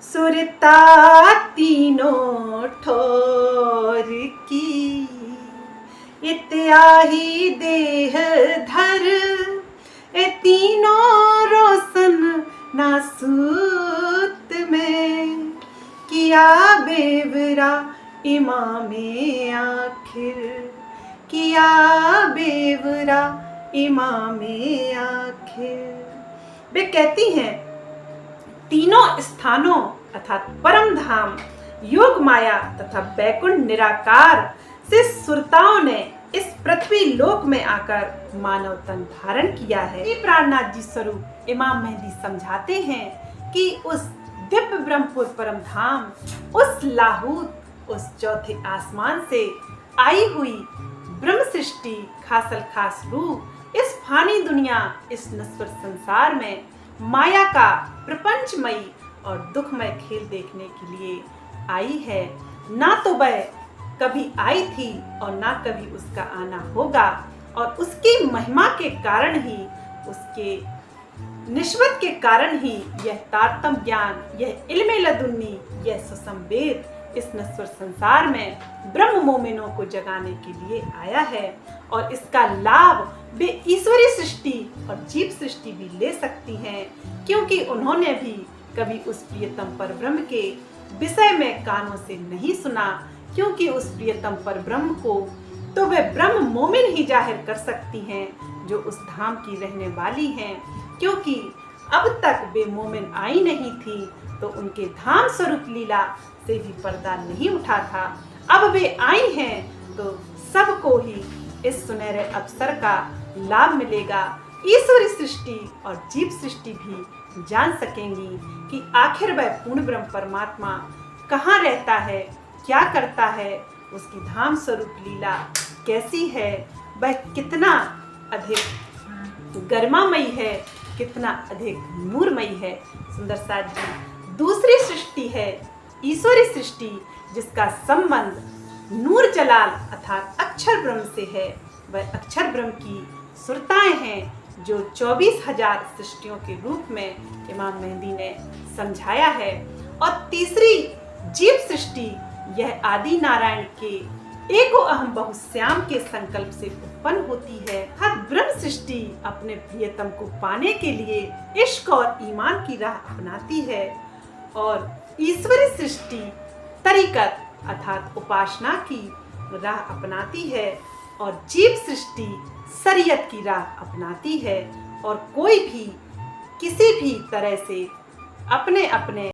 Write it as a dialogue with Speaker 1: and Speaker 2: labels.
Speaker 1: सुरता तीनों ठोर की, इत्याही देह धर ए तीनों रोशन नासूत में, किया बेवरा इमामे आखिर, किया बेवरा इमामे आखिर। वे कहती हैं तीनों स्थानों अर्थात परम धाम, योग माया तथा बैकुंठ निराकार से सुरताओं ने इस पृथ्वी लोक में आकर मानव तन धारण किया है। प्राणनाथ जी स्वरूप इमाम मेहदी समझाते हैं कि उस दिव्य ब्रह्मपुर परम धाम, उस लाहूत, उस चौथे आसमान से आई हुई ब्रह्म सृष्टि खासल खास रूप इस फानी दुनिया, इस नश्वर संसार में माया का प्रपंचमयी और दुखमय खेल देखने के लिए आई है। ना तो वह कभी आई थी और ना कभी उसका आना होगा, और उसकी महिमा के कारण ही, उसके निस्बत के कारण ही यह तारतम ज्ञान, यह इल्मे लदुन्नी, यह सुसंवेद इस नश्वर संसार में ब्रह्म मोमिनों को जगाने के लिए आया है। और इसका लाभ वे ईश्वरीय सृष्टि और जीव सृष्टि भी ले सकती हैं, क्योंकि उन्होंने भी कभी उस प्रियतम पर ब्रह्म के विषय में कानों से नहीं सुना, क्योंकि उस प्रियतम पर ब्रह्म को तो वे ब्रह्म मोमिन ही जाहिर कर सकती हैं जो उस धाम की रहने वाली हैं, क्योंकि अब तक वे मोमिन आई नहीं थी तो उनके धाम स्वरूप लीला से भी पर्दा नहीं उठा था। अब वे आई हैं तो सबको ही इस सुनहरे अवसर का लाभ मिलेगा। ईश्वरी सृष्टि और जीव सृष्टि भी जान सकेंगी कि आखिर वह पूर्ण ब्रह्म परमात्मा कहाँ रहता है, क्या करता है, उसकी धाम स्वरूप लीला कैसी है, वह कितना अधिक गरिमामयी है, कितना अधिक नूरमयी है। सुंदर साथ जी दूसरी सृष्टि है ईश्वरी सृष्टि, जिसका संबंध नूर जलाल अर्थात अक्षर ब्रह्म से है। वह अक्षर ब्रह्म की सुरताएं हैं जो 24,000 सृष्टियों के रूप में इमाम मेहदी ने समझाया है। और तीसरी जीव सृष्टि, यह आदि नारायण के एको अहम बहुश्याम के संकल्प से उत्पन्न होती है। हर ब्रह्म सृष्टि अपने प्रियतम को पाने के लिए इश्क और ईमान की राह अपनाती है, और ईश्वरी सृष्टि तरीकत अर्थात उपासना की राह अपनाती है, और जीव सृष्टि शरीयत की राह अपनाती है। और कोई भी किसी भी तरह से अपने अपने